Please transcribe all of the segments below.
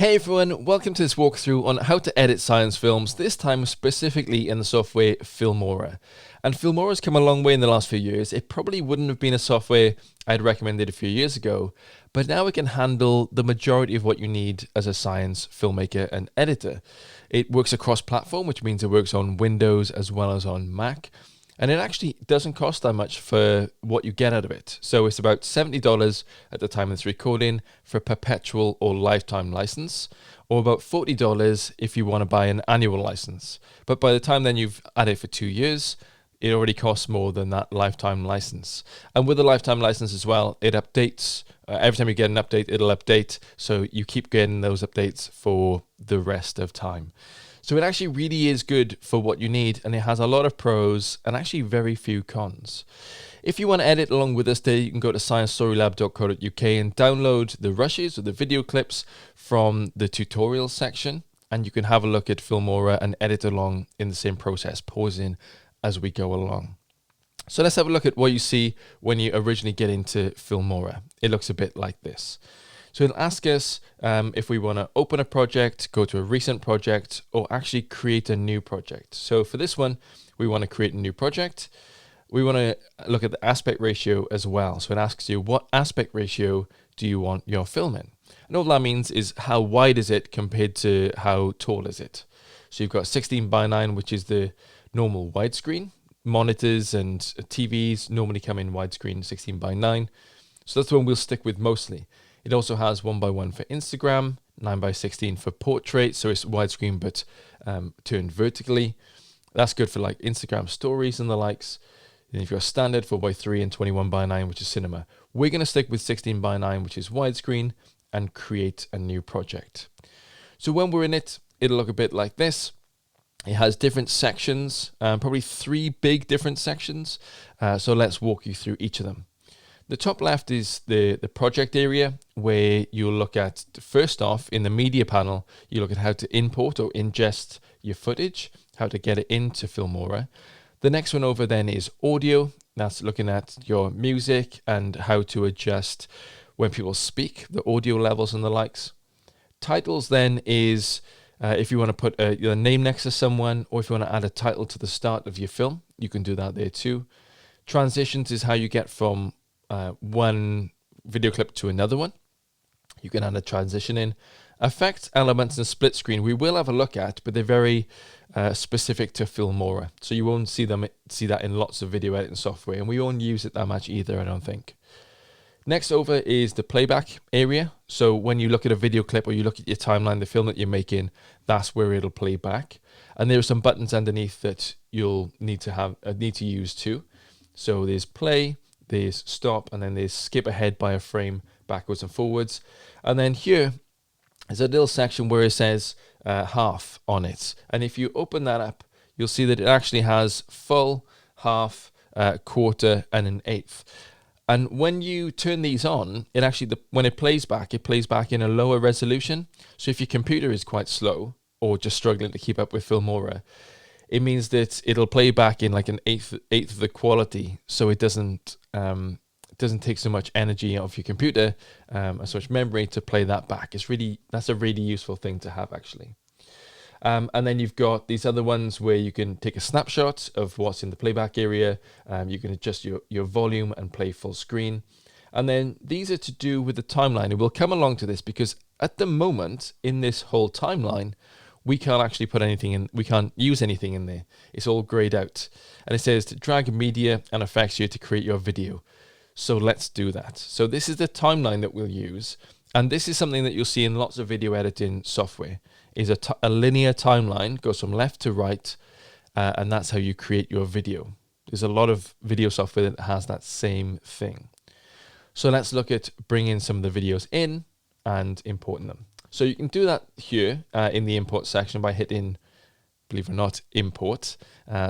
Hey everyone, welcome to this walkthrough on how to edit science films, this time specifically in the software Filmora. And Filmora's come a long way in the last few years. It probably wouldn't have been a software I'd recommended a few years ago, but now it can handle the majority of what you need as a science filmmaker and editor. It works across platform, which means it works on Windows as well as on Mac. And it actually doesn't cost that much for what you get out of it. So it's about $70 at the time of this recording for a perpetual or lifetime license, or about $40 if you want to buy an annual license. But by the time then you've had it for 2 years, it already costs more than that lifetime license. And with the lifetime license as well, it updates. Every time you get an update, it'll update. So you keep getting those updates for the rest of time. So it actually really is good for what you need, and it has a lot of pros and actually very few cons. If you want to edit along with us today, you can go to sciencestorylab.co.uk and download the rushes or the video clips from the tutorials section, and you can have a look at Filmora and edit along in the same process, pausing as we go along. So let's have a look at what you see when you originally get into Filmora. It looks a bit like this. So it'll ask us if we want to open a project, go to a recent project, or actually create a new project. So for this one, we want to create a new project. We want to look at the aspect ratio as well. So it asks you, what aspect ratio do you want your film in? And all that means is how wide is it compared to how tall is it? So you've got 16:9, which is the normal widescreen. Monitors and TVs normally come in widescreen 16:9. So that's the one we'll stick with mostly. It also has 1:1 for Instagram, 9:16 for portrait, so it's widescreen but turned vertically. That's good for like Instagram stories and the likes. And if you're standard 4:3 and 21:9, which is cinema. We're going to stick with 16:9, which is widescreen, and create a new project. So when we're in it, it'll look a bit like this. It has different sections, probably 3 big different sections. So let's walk you through each of them. The top left is the project area, where you'll look at, first off, in the media panel, you look at how to import or ingest your footage, how to get it into Filmora. The next one over then is audio. That's looking at your music and how to adjust when people speak, the audio levels and the likes. Titles then is if you want to put your name next to someone, or if you want to add a title to the start of your film, you can do that there too. Transitions is how you get from one video clip to another one. You can add a transition in. Effects, elements, and split screen we will have a look at, but they're very specific to Filmora. So you won't see that in lots of video editing software, and we won't use it that much either, I don't think. Next over is the playback area. So when you look at a video clip or you look at your timeline, the film that you're making, that's where it'll play back. And there are some buttons underneath that you'll need to use too. So there's play, there's stop, and then there's skip ahead by a frame backwards and forwards. And then here is a little section where it says half on it. And if you open that up, you'll see that it actually has full, half, quarter, and an eighth. And when you turn these on, it actually, when it plays back in a lower resolution. So if your computer is quite slow or just struggling to keep up with Filmora, it means that it'll play back in like an eighth of the quality, so it doesn't take so much energy off your computer, and so much memory to play that back. That's a really useful thing to have actually. And then you've got these other ones where you can take a snapshot of what's in the playback area. You can adjust your volume and play full screen. And then these are to do with the timeline. And we'll come along to this because at the moment in this whole timeline, we can't actually put anything in, we can't use anything in there. It's all grayed out. And it says to drag media and effects here to create your video. So let's do that. So this is the timeline that we'll use. And this is something that you'll see in lots of video editing software, is a linear timeline, goes from left to right, and that's how you create your video. There's a lot of video software that has that same thing. So let's look at bringing some of the videos in and importing them. So you can do that here in the import section by hitting, believe it or not, import.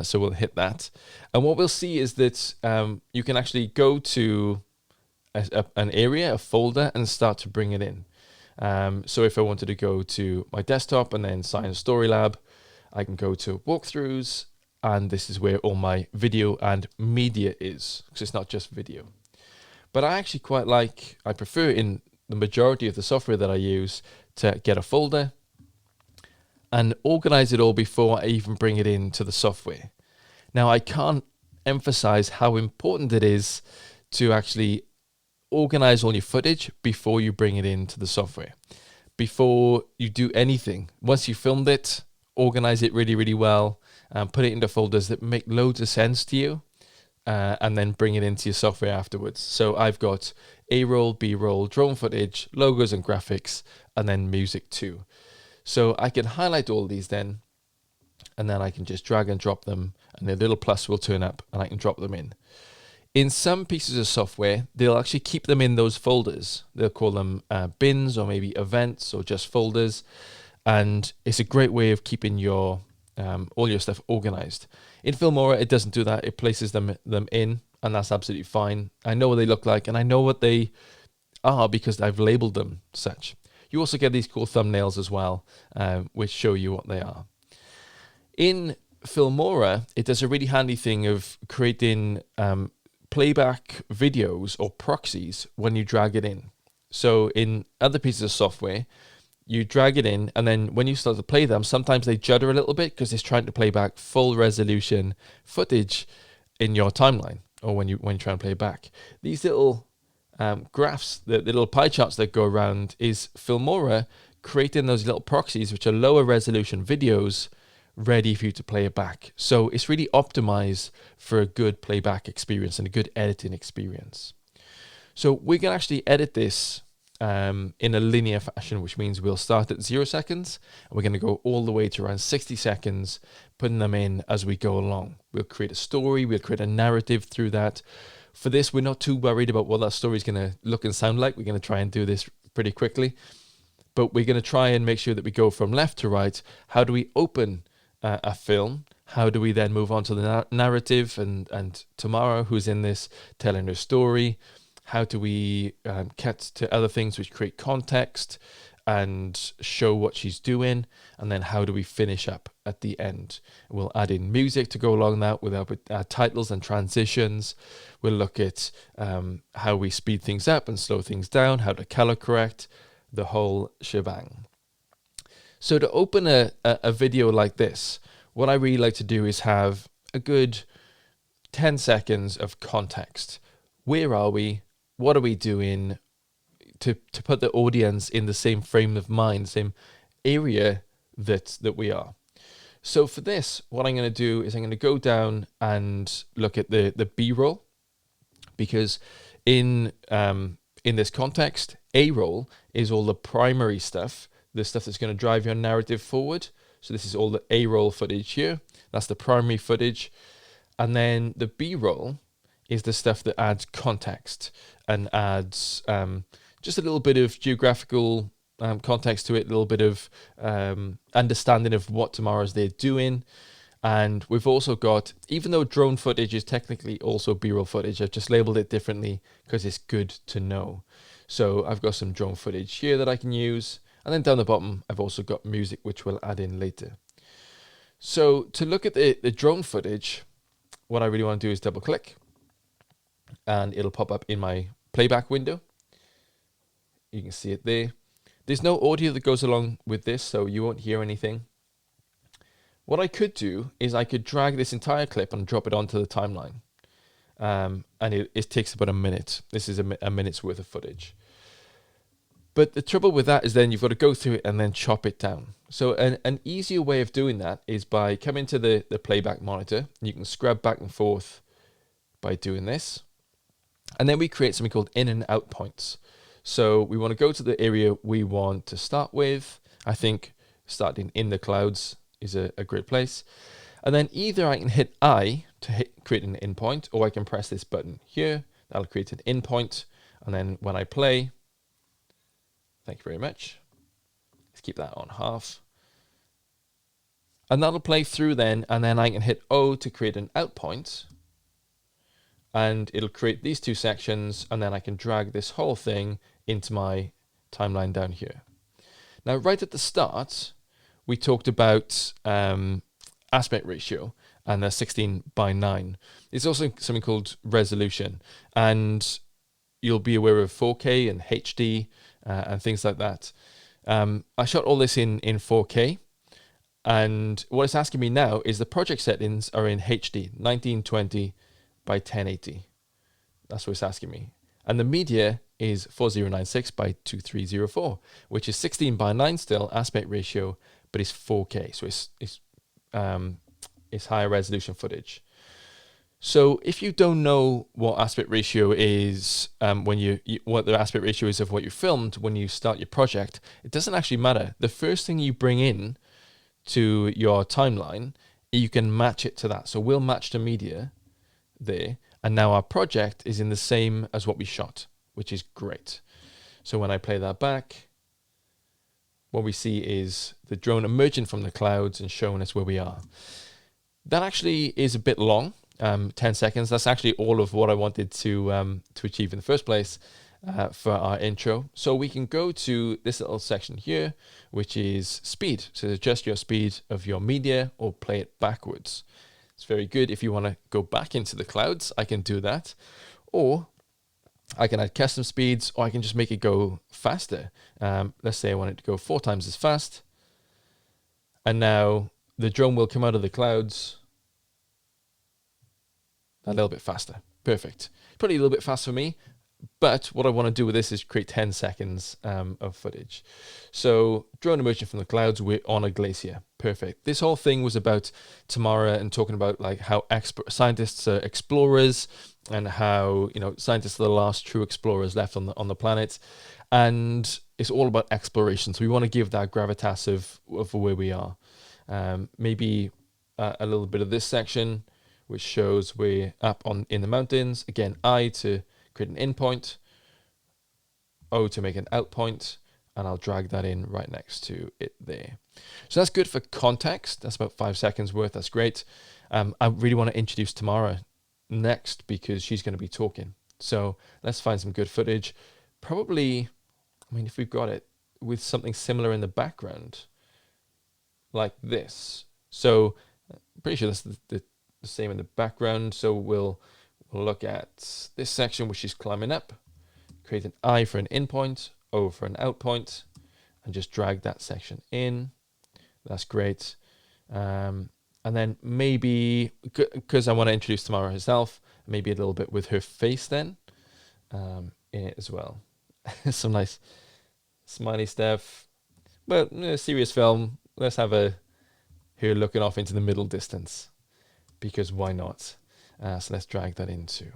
So we'll hit that. And what we'll see is that you can actually go to an area, a folder, and start to bring it in. So if I wanted to go to my desktop and then Science Story Lab, I can go to walkthroughs, and this is where all my video and media is, because it's not just video. But I actually I prefer in the majority of the software that I use to get a folder and organize it all before I even bring it into the software. Now, I can't emphasize how important it is to actually organize all your footage before you bring it into the software. Before you do anything, once you filmed it, organize it really, really well, and put it into folders that make loads of sense to you, and then bring it into your software afterwards. So I've got A-roll, B-roll, drone footage, logos and graphics, and then music too. So I can highlight all these then, and then I can just drag and drop them, and the little plus will turn up, and I can drop them in. In some pieces of software, they'll actually keep them in those folders. They'll call them bins, or maybe events, or just folders. And it's a great way of keeping your all your stuff organized. In Filmora, it doesn't do that. It places them in, and that's absolutely fine. I know what they look like, and I know what they are because I've labeled them such. You also get these cool thumbnails as well, which show you what they are. In Filmora, it does a really handy thing of creating playback videos or proxies when you drag it in. So in other pieces of software, you drag it in, and then when you start to play them, sometimes they judder a little bit because it's trying to play back full resolution footage in your timeline, or when you try and play it back. These little graphs, the little pie charts that go around, is Filmora creating those little proxies, which are lower resolution videos, ready for you to play it back. So it's really optimized for a good playback experience and a good editing experience. So we can actually edit this in a linear fashion, which means we'll start at 0 seconds and we're going to go all the way to around 60 seconds, putting them in as we go along. We'll create a story, we'll create a narrative through that. For this, we're not too worried about what that story is going to look and sound like. We're going to try and do this pretty quickly, but we're going to try and make sure that we go from left to right. How do we open a film? How do we then move on to the narrative and Tamara, who's in this, telling her story? How do we cut to other things which create context and show what she's doing? And then how do we finish up at the end? We'll add in music to go along that with our titles and transitions. We'll look at how we speed things up and slow things down, how to color correct, the whole shebang. So to open a video like this, what I really like to do is have a good 10 seconds of context. Where are we? What are we doing? To put the audience in the same frame of mind, same area that we are. So for this, what I'm going to do is I'm going to go down and look at the B-roll, because in this context, A-roll is all the primary stuff, the stuff that's going to drive your narrative forward. So this is all the A-roll footage here. That's the primary footage. And then the B-roll is the stuff that adds context and adds just a little bit of geographical context to it, a little bit of understanding of what Tamara's they're doing. And we've also got, even though drone footage is technically also B-roll footage, I've just labeled it differently because it's good to know. So I've got some drone footage here that I can use. And then down the bottom, I've also got music, which we'll add in later. So to look at the drone footage, what I really want to do is double click, and it'll pop up in my playback window. You can see it there. There's no audio that goes along with this, so you won't hear anything. What I could do is I could drag this entire clip and drop it onto the timeline. And it takes about a minute. This is a minute's worth of footage. But the trouble with that is then you've got to go through it and then chop it down. So an easier way of doing that is by coming to the playback monitor. You can scrub back and forth by doing this. And then we create something called in and out points. So we want to go to the area we want to start with. I think starting in the clouds is a great place. And then either I can hit I to create an in point, or I can press this button here. That'll create an in point. And then when I play, thank you very much. Let's keep that on half. And that'll play through then, and then I can hit O to create an out point. And it'll create these two sections, and then I can drag this whole thing into my timeline down here. Now, right at the start, we talked about aspect ratio and the 16:9. There's also something called resolution, and you'll be aware of 4K and HD and things like that. I shot all this in 4K, and what it's asking me now is the project settings are in HD, 1920 by 1080. That's what it's asking me. And the media is 4096 by 2304, which is 16 by 9 still, aspect ratio, but it's 4K, so it's higher resolution footage. So if you don't know what aspect ratio is, what the aspect ratio is of what you filmed when you start your project, it doesn't actually matter. The first thing you bring in to your timeline, you can match it to that. So we'll match the media there, and now our project is in the same as what we shot, which is great. So when I play that back, what we see is the drone emerging from the clouds and showing us where we are. That actually is a bit long, 10 seconds. That's actually all of what I wanted to achieve in the first place for our intro. So we can go to this little section here, which is speed. So adjust your speed of your media or play it backwards. It's very good. If you want to go back into the clouds, I can do that. Or I can add custom speeds, or I can just make it go faster. Let's say I want it to go 4 times as fast. And now the drone will come out of the clouds a little bit faster. Perfect. Probably a little bit fast for me, but what I want to do with this is create 10 seconds of footage. So drone emerging from the clouds, we're on a glacier. Perfect. This whole thing was about Tamara and talking about like how scientists are explorers and how, scientists are the last true explorers left on the planet. And it's all about exploration. So we want to give that gravitas of where we are. Maybe a little bit of this section, which shows we're up in the mountains. Again, I to create an in point, O to make an out point, and I'll drag that in right next to it there. So that's good for context. That's about 5 seconds worth. That's great. I really want to introduce Tamara next because she's going to be talking. So let's find some good footage. Probably, if we've got it, with something similar in the background, like this. So I'm pretty sure that's the same in the background. So we'll look at this section, which is climbing up, create an I for an in point, O for an out point, and just drag that section in. That's great. And then maybe, because I want to introduce Tamara herself, maybe a little bit with her face then in it as well. Some nice smiley stuff. But serious film, let's have her looking off into the middle distance, because why not? So let's drag that in too.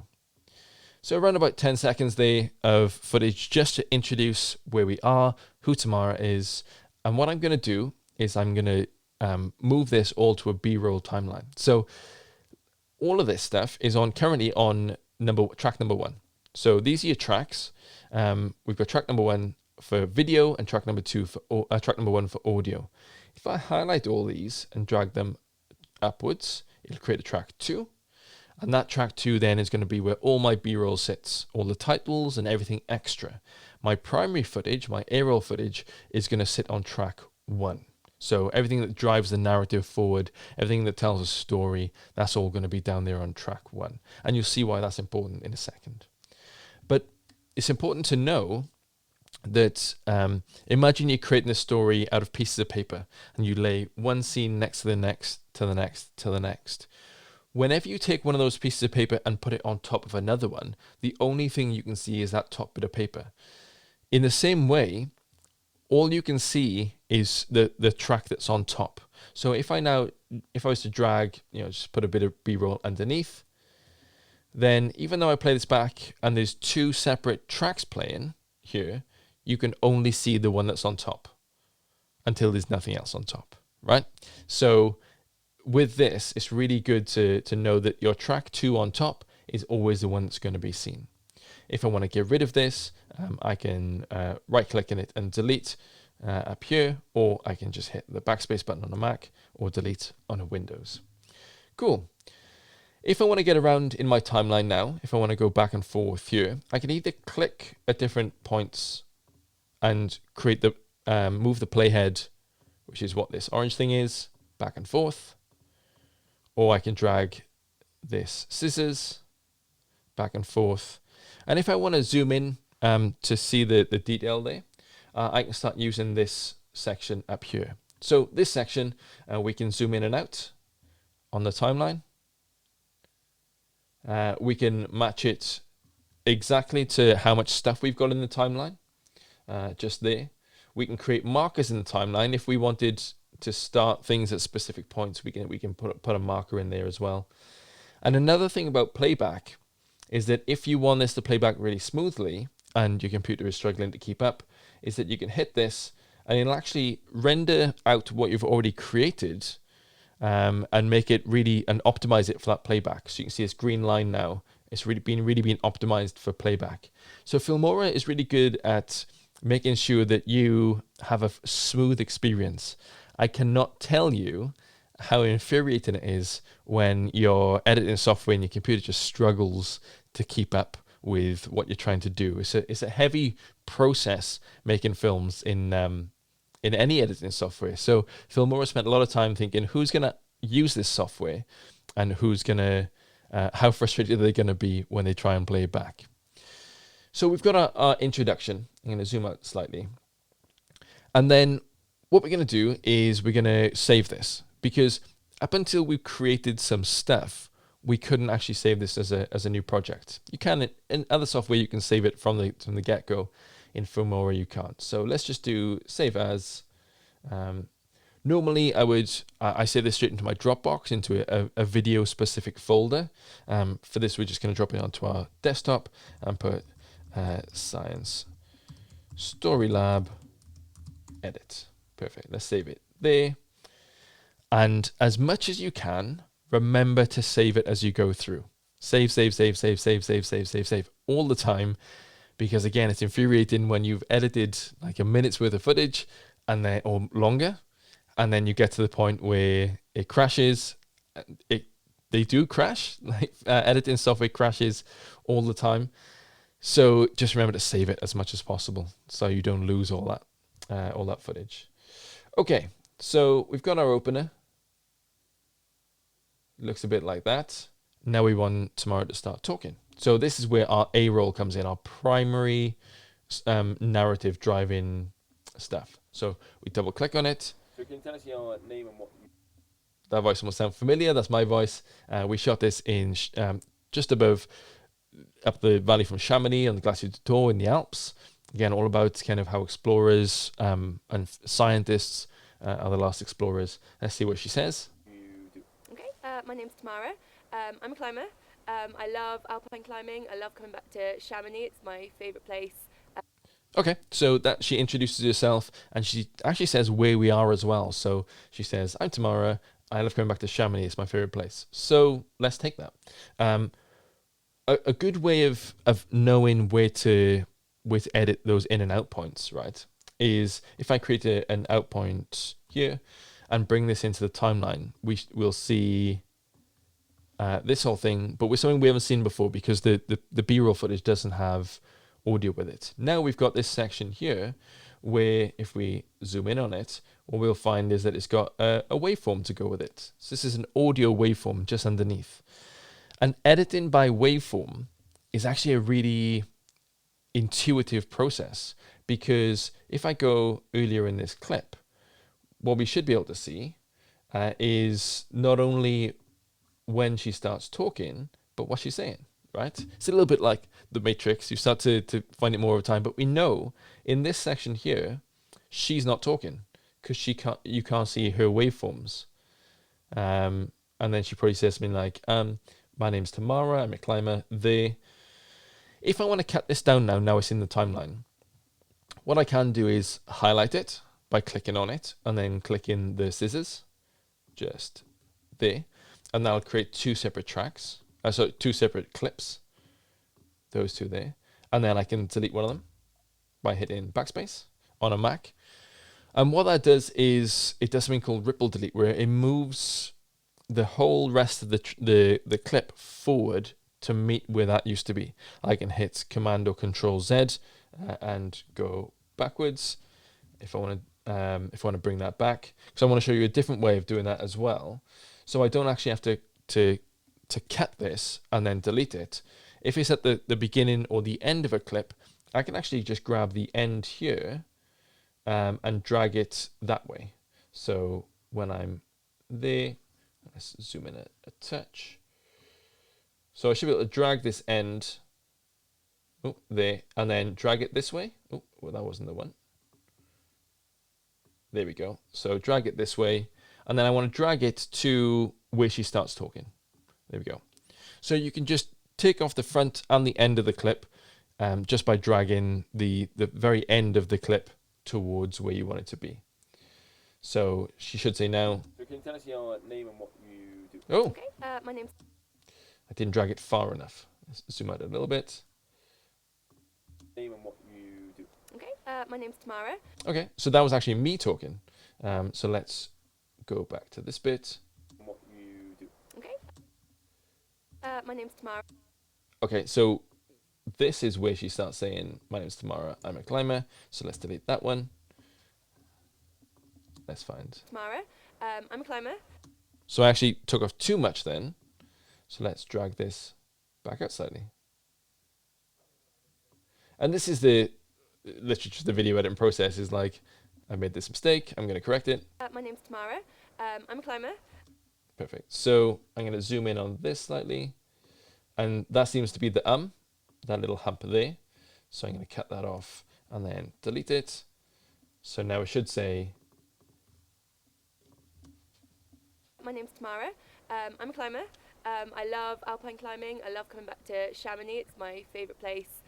So around about 10 seconds there of footage just to introduce where we are, who Tamara is. And what I'm going to do is I'm going to move this all to a B-roll timeline. So all of this stuff is currently on track number 1. So these are your tracks. We've got track number 1 for video and track number 1 for audio. If I highlight all these and drag them upwards, it'll create a track 2. And that track 2 then is going to be where all my B-roll sits, all the titles and everything extra. My primary footage, my A-roll footage, is going to sit on track 1. So everything that drives the narrative forward, everything that tells a story, that's all going to be down there on track 1. And you'll see why that's important in a second. But it's important to know that imagine you're creating a story out of pieces of paper and you lay one scene next to the next, to the next, to the next. Whenever you take one of those pieces of paper and put it on top of another one, the only thing you can see is that top bit of paper. In the same way, all you can see is the track that's on top. So if I was to drag, just put a bit of B-roll underneath, then even though I play this back and there's 2 separate tracks playing here, you can only see the one that's on top until there's nothing else on top, right? So with this, it's really good to know that your track 2 on top is always the one that's going to be seen. If I want to get rid of this, I can right-click in it and delete up here, or I can just hit the backspace button on a Mac or delete on a Windows. Cool. If I want to get around in my timeline now, if I want to go back and forth here, I can either click at different points and create move the playhead, which is what this orange thing is, back and forth. Or I can drag this scissors back and forth. And if I want to zoom in to see the detail there, I can start using this section up here. So this section, we can zoom in and out on the timeline. We can match it exactly to how much stuff we've got in the timeline, just there. We can create markers in the timeline. If we wanted to start things at specific points, we can put a marker in there as well. And another thing about playback is that if you want this to play back really smoothly and your computer is struggling to keep up, is that you can hit this and it'll actually render out what you've already created, and make it really, and optimize it for that playback. So you can see this green line now. It's really been optimized for playback. So Filmora is really good at making sure that you have a smooth experience. I cannot tell you how infuriating it is when your editing software and your computer just struggles to keep up with what you're trying to do. It's a heavy process making films in any editing software. So Filmora spent a lot of time thinking who's going to use this software and who's going to, how frustrated they're going to be when they try and play it back. So we've got our introduction. I'm going to zoom out slightly. And then what we're going to do is we're going to save this, because up until we created some stuff, we couldn't actually save this as a new project. You can in other software, you can save it from the get-go. In Filmora, you can't. So let's just do save as. Normally, I save this straight into my Dropbox, into a video-specific folder. For this, we're just going to drop it onto our desktop and put Science Story Lab Edit. Perfect. Let's save it there. And as much as you can, remember to save it as you go through. Save all the time. Because again, it's infuriating when you've edited like a minute's worth of footage or longer, and then you get to the point where it crashes. They do crash, like editing software crashes all the time. So just remember to save it as much as possible so you don't lose all that footage. Okay, so we've got our opener. Looks a bit like that. Now we want Tamara to start talking. So this is where our A roll comes in, our primary narrative driving stuff. So we double click on it. So can you tell us your name and what that voice will sound familiar? That's my voice. We shot this in just above, up the valley from Chamonix on the Glacier du Tour in the Alps. Again, all about kind of how explorers and scientists are the last explorers. Let's see what she says. Okay, my name's Tamara. I'm a climber. I love alpine climbing. I love coming back to Chamonix. It's my favourite place. Okay, so that she introduces herself, and she actually says where we are as well. So she says, I'm Tamara. I love coming back to Chamonix. It's my favourite place. So let's take that. A good way of knowing where to edit those in and out points, right, is if I create an out point here and bring this into the timeline, we'll see this whole thing, but with something we haven't seen before, because the B-roll footage doesn't have audio with it. Now we've got this section here where if we zoom in on it, what we'll find is that it's got a waveform to go with it. So this is an audio waveform just underneath. And editing by waveform is actually a really intuitive process, because if I go earlier in this clip, what we should be able to see is not only when she starts talking, but what she's saying, right? It's a little bit like The Matrix. You start to find it more over time, but we know in this section here, she's not talking because you can't see her waveforms. And then she probably says something like, my name's Tamara, I'm a climber, If I want to cut this down now it's in the timeline, what I can do is highlight it by clicking on it and then clicking the scissors, just there. And that'll create two separate tracks, two separate clips, those two there. And then I can delete one of them by hitting backspace on a Mac. And what that does is it does something called ripple delete, where it moves the whole rest of the clip forward to meet where that used to be. I can hit Command or Control Z and go backwards if I want to bring that back. Because I want to show you a different way of doing that as well. So I don't actually have to cut this and then delete it. If it's at the beginning or the end of a clip, I can actually just grab the end here and drag it that way. So when I'm there, let's zoom in a touch. So I should be able to drag this end there, and then drag it this way. Oh, well, that wasn't the one. There we go. So drag it this way, and then I want to drag it to where she starts talking. There we go. So you can just take off the front and the end of the clip just by dragging the very end of the clip towards where you want it to be. So she should say now. So can you tell us your name and what you do? Oh, Okay, my name's I didn't drag it far enough. Let's zoom out a little bit. Name and what you do. okay. My name's Tamara. Okay, so that was actually me talking. So let's go back to this bit. And what you do. Okay. My name's Tamara. Okay, so this is where she starts saying, "My name's Tamara, I'm a climber." So let's delete that one. Let's find. Tamara. I'm a climber. So I actually took off too much then. So let's drag this back out slightly. And this is literally just the video editing process is like, I made this mistake, I'm going to correct it. My name's Tamara. I'm a climber. Perfect. So I'm going to zoom in on this slightly. And that seems to be the that little hump there. So I'm going to cut that off and then delete it. So now it should say, My name's Tamara. I'm a climber. I love alpine climbing. I love coming back to Chamonix. It's my favourite place.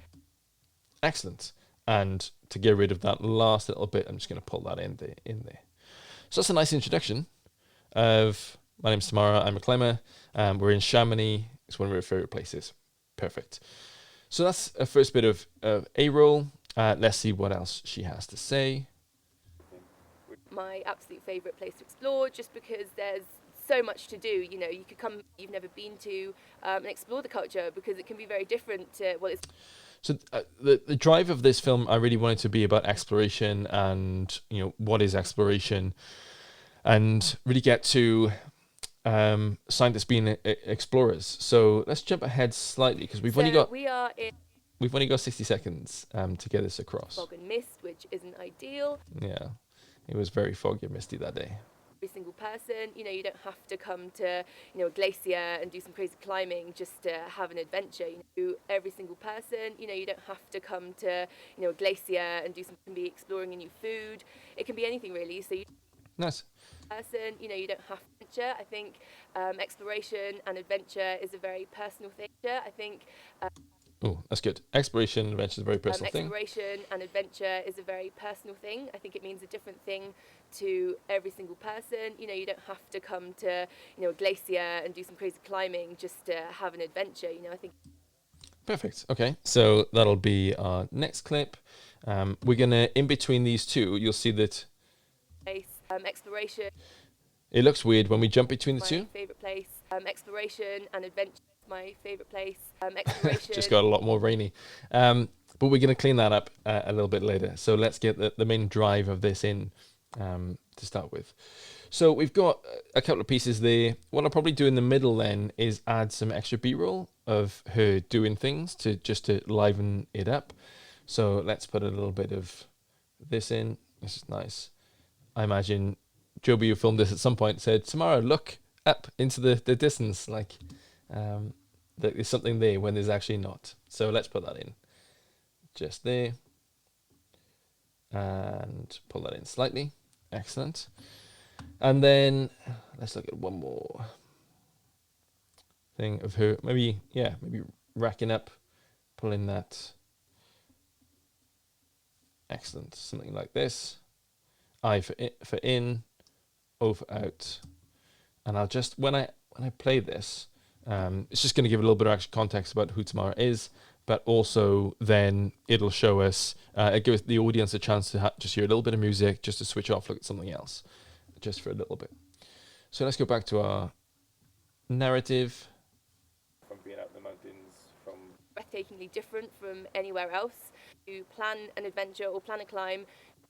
excellent. And to get rid of that last little bit, I'm just going to pull that in there. So that's a nice introduction of, my name's Tamara, I'm a climber. We're in Chamonix. It's one of our favourite places. Perfect. So that's a first bit of A-roll. Let's see what else she has to say. My absolute favourite place to explore, just because there's so much to do. You know, you could come you've never been to and explore the culture, because it can be very different to what it's. So the drive of this film, I really wanted to be about exploration and, you know, what is exploration, and really get to scientists being explorers. So let's jump ahead slightly, because we've only got 60 seconds to get this across. Fog and mist, which isn't ideal. Yeah, it was very foggy and misty that day. Every single person, you know, you don't have to come to, you know, a glacier and do some crazy climbing just to have an adventure. You know, every single person, you know, you don't have to come to, you know, a glacier and do some, can be exploring a new food. It can be anything really. So Nice. person, you know, you don't have to adventure. I think exploration and adventure is a very personal thing. I think Oh, that's good. Exploration and adventure is a very personal thing. exploration and adventure is a very personal thing. I think it means a different thing to every single person. You know, you don't have to come to, you know, a glacier and do some crazy climbing just to have an adventure. You know, I think. Perfect. Okay, so that'll be our next clip. We're gonna, in between these two, you'll see that Exploration. it looks weird when we jump between the My two. favourite place. Exploration and adventure is my favourite place. Exploration. Just got a lot more rainy. But we're going to clean that up a little bit later. So let's get the main drive of this in to start with. So we've got a couple of pieces there. What I'll probably do in the middle then is add some extra B-roll of her doing things to liven it up. So let's put a little bit of this in. This is nice. I imagine Joby, who filmed this at some point, said, "Tamara, look up into the distance, like there's something there when there's actually not." So let's put that in just there and pull that in slightly. Excellent. And then let's look at one more thing of her, maybe racking up, pulling that. Excellent. Something like this. I for in, O for out. And I'll just, when I play this, it's just going to give a little bit of extra context about who Tamara is, but also then it'll show us, it gives the audience a chance to just hear a little bit of music, just to switch off, look at something else, just for a little bit. So let's go back to our narrative. From being out in the mountains, from breathtakingly different from anywhere else. To plan an adventure or plan a climb,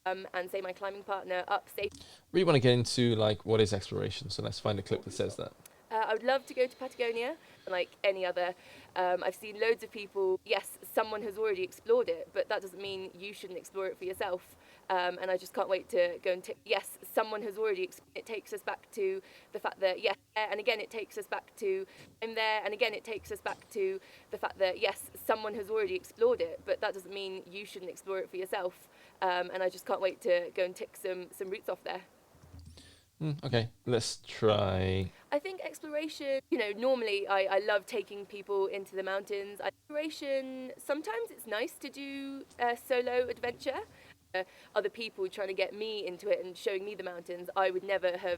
and say my climbing partner up safe. Really want to get into like what is exploration, so let's find a clip that says that. I would love to go to Patagonia, like any other. I've seen loads of people. Yes, someone has already explored it, but that doesn't mean you shouldn't explore it for yourself. And I just can't wait to go and tick. Yes, someone has already. It takes us back to the fact that yes, and again it takes us back to I'm there, and again it takes us back to the fact that yes, someone has already explored it, but that doesn't mean you shouldn't explore it for yourself. And I just can't wait to go and tick some routes off there. Okay, let's try. I think exploration, normally I love taking people into the mountains. Exploration, sometimes it's nice to do a solo adventure. Other people trying to get me into it and showing me the mountains, I would never have.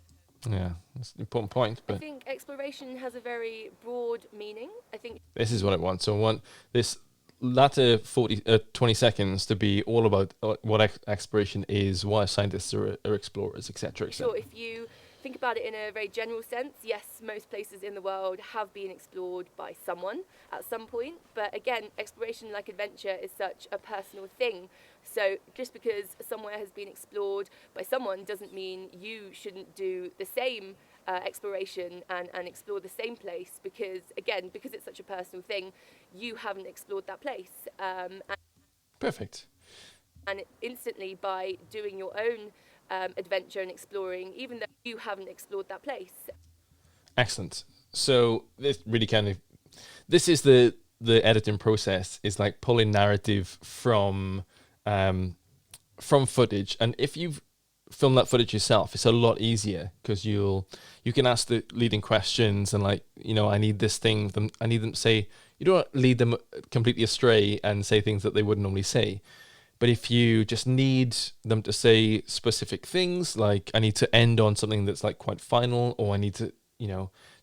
Yeah, that's an important point. I But think exploration has a very broad meaning. I think this is what I want. So I want this latter 20 seconds to be all about what exploration is, why scientists are explorers, etc., etc. sure, if you think about it in a very general sense, yes, most places in the world have been explored by someone at some point. But again, exploration, like adventure, is such a personal thing. So just because somewhere has been explored by someone doesn't mean you shouldn't do the same exploration and explore the same place, because again, because it's such a personal thing, you haven't explored that place. Perfect. And instantly, by doing your own adventure and exploring, even though you haven't explored that place. Excellent. So this really this is the editing process, is like pulling narrative from footage, and if you've filmed that footage yourself, it's a lot easier because you can ask the leading questions and I need this thing. I need them to say. You don't lead them completely astray and say things that they wouldn't normally say. But if you just need them to say specific things, like I need to end on something that's like quite final, or I need to,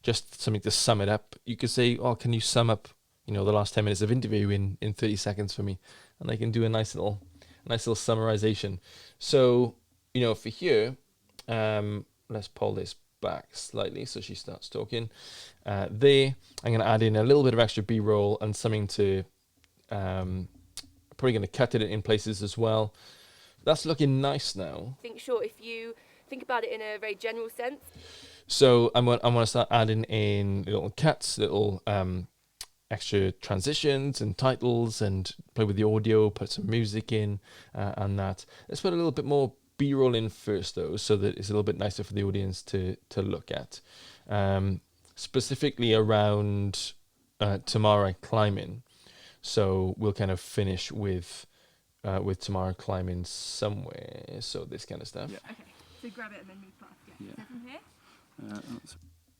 just something to sum it up, you could say, oh, can you sum up, the last 10 minutes of interview in 30 seconds for me? And they can do a nice little summarization. So, for here, let's pull this back slightly so she starts talking. I'm going to add in a little bit of extra B-roll and something to... probably going to cut it in places as well. That's looking nice now. Sure, if you think about it in a very general sense. So I want to start adding in little cuts, little extra transitions and titles, and play with the audio, put some music in, and that. Let's put a little bit more B-roll in first, though, so that it's a little bit nicer for the audience to look at. Specifically around Tamara climbing. So we'll kind of finish with Tamara climbing somewhere. So this kind of stuff. Yeah. Okay. So grab it and then move past. Yeah. So from here.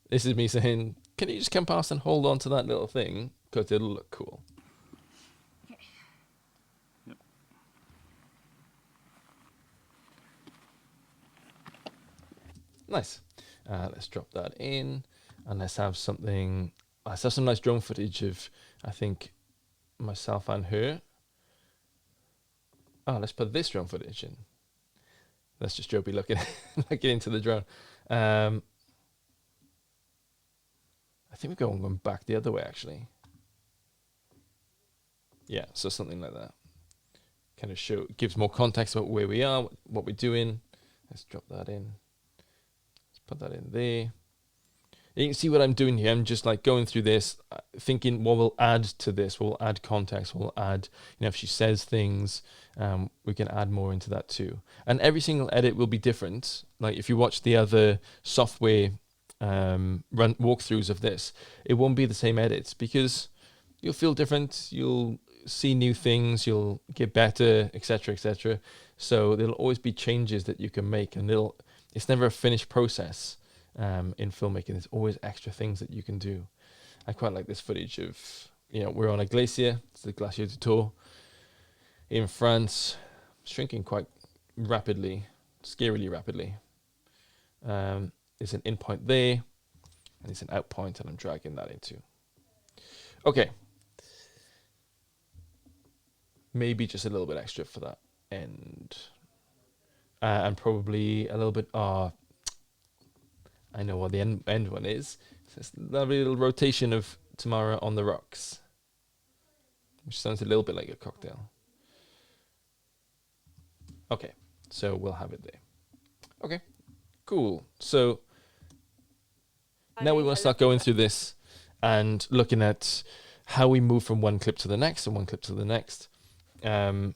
This is me saying, can you just come past and hold on to that little thing? Because it'll look cool. Okay. Yep. Nice. Let's drop that in. And let's have something... Let's have some nice drone footage of, I think, myself and her. Let's put this drone footage in. That's just Joby looking into the drone. I think we're going back the other way, actually. Yeah, so something like that. Kind of gives more context about where we are, what we're doing. Let's drop that in. Let's put that in there. You can see what I'm doing here. I'm just like going through this, thinking what will add to this, what will add context, what will add, if she says things, we can add more into that too. And every single edit will be different. Like if you watch the other software walkthroughs of this, it won't be the same edits because you'll feel different, you'll see new things, you'll get better, etc., etc. So there'll always be changes that you can make, and it's never a finished process. In filmmaking, there's always extra things that you can do. I quite like this footage of, we're on a glacier. It's the Glacier du Tour in France, shrinking quite rapidly, scarily rapidly. There's an in point there, and there's an out point, and I'm dragging that into. Okay. Maybe just a little bit extra for that end. And probably a little bit... I know what the end one is. So it's a lovely little rotation of Tamara on the rocks, which sounds a little bit like a cocktail. Okay, so we'll have it there. Okay, cool. So now we want to start going through this and looking at how we move from one clip to the next and one clip to the next, and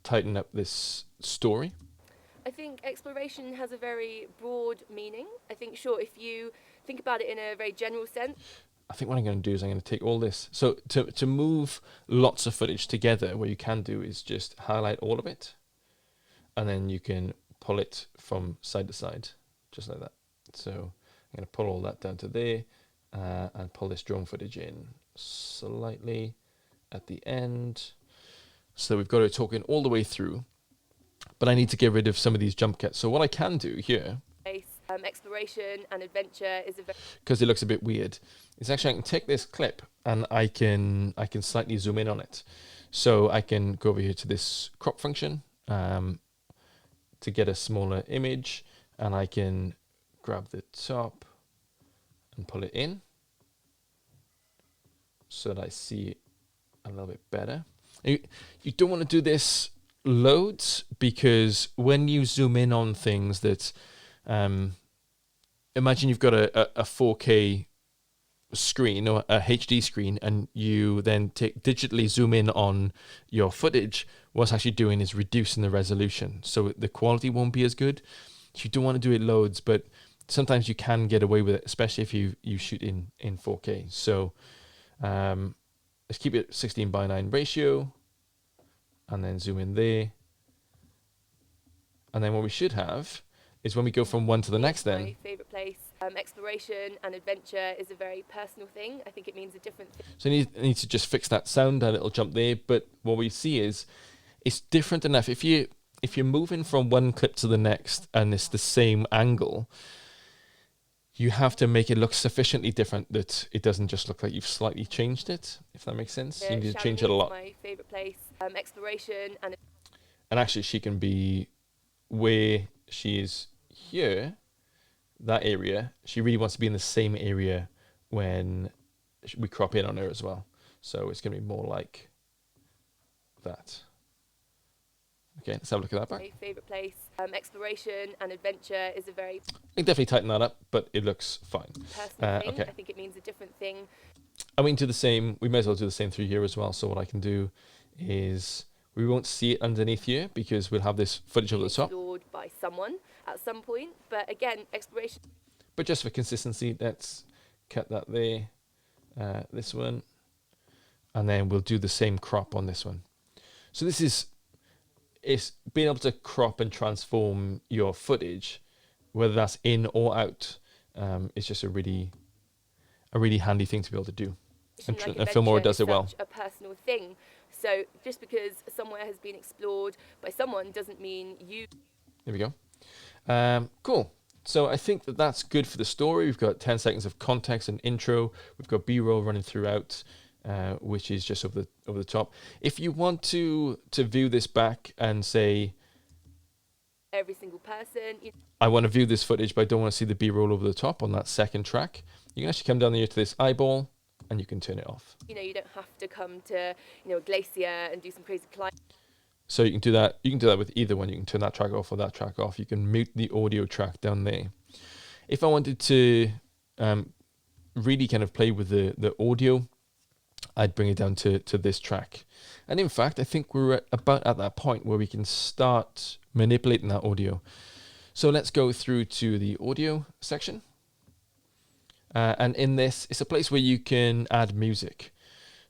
tighten up this story? I think exploration has a very broad meaning. I think, sure, if you think about it in a very general sense, I think what I'm going to do is I'm going to take all this. So to move lots of footage together, what you can do is just highlight all of it, and then you can pull it from side to side, just like that. So I'm going to pull all that down to there, and pull this drone footage in slightly at the end. So we've got it talking all the way through, but I need to get rid of some of these jump cuts. So what I can do here, exploration and adventure is a very because it looks a bit weird, is actually I can take this clip and I can slightly zoom in on it. So I can go over here to this crop function to get a smaller image, and I can grab the top and pull it in so that I see it a little bit better. You don't want to do this loads, because when you zoom in on things that imagine you've got a 4K screen or a HD screen, and you then digitally zoom in on your footage, what's actually doing is reducing the resolution, so the quality won't be as good. You don't want to do it loads, but sometimes you can get away with it, especially if you shoot in 4K. So let's keep it 16:9 ratio, and then zoom in there. And then what we should have is, when we go from one to the next, then my favourite place. Exploration and adventure is a very personal thing. I think it means a different thing. So I need to just fix that sound, a little jump there. But what we see is it's different enough. If you're moving from one clip to the next and it's the same angle, you have to make it look sufficiently different that it doesn't just look like you've slightly changed it, if that makes sense. You need to change it a lot. My favourite place. Exploration and actually she can be where she is here, that area. She really wants to be in the same area when we crop in on her as well. So it's going to be more like that. Okay, let's have a look at that back. my favourite place. Exploration and adventure is a very I can definitely tighten that up, but it looks fine. personal thing. Okay. I think it means a different thing. And we can do the same. We may as well do the same through here as well. So what I can do is, we won't see it underneath here because we'll have this footage over the top. Explored by someone at some point, but again, exploration. But just for consistency, let's cut that there, this one, and then we'll do the same crop on this one. So this is, it's being able to crop and transform your footage, whether that's in or out. It's just a really handy thing to be able to do. And Filmora does it well. A personal thing. So just because somewhere has been explored by someone doesn't mean you. There we go. Cool. So I think that's good for the story. We've got 10 seconds of context and intro. We've got B-roll running throughout, which is just over the top. If you want to view this back and say, every single person, I want to view this footage, but I don't want to see the B-roll over the top on that second track, you can actually come down here to this eyeball and you can turn it off. you don't have to come to, a glacier and do some crazy climbing. So you can do that. You can do that with either one. You can turn that track off or that track off. You can mute the audio track down there. If I wanted to really kind of play with the audio, I'd bring it down to this track. And in fact, I think we're about at that point where we can start manipulating that audio. So let's go through to the audio section. And in this, it's a place where you can add music.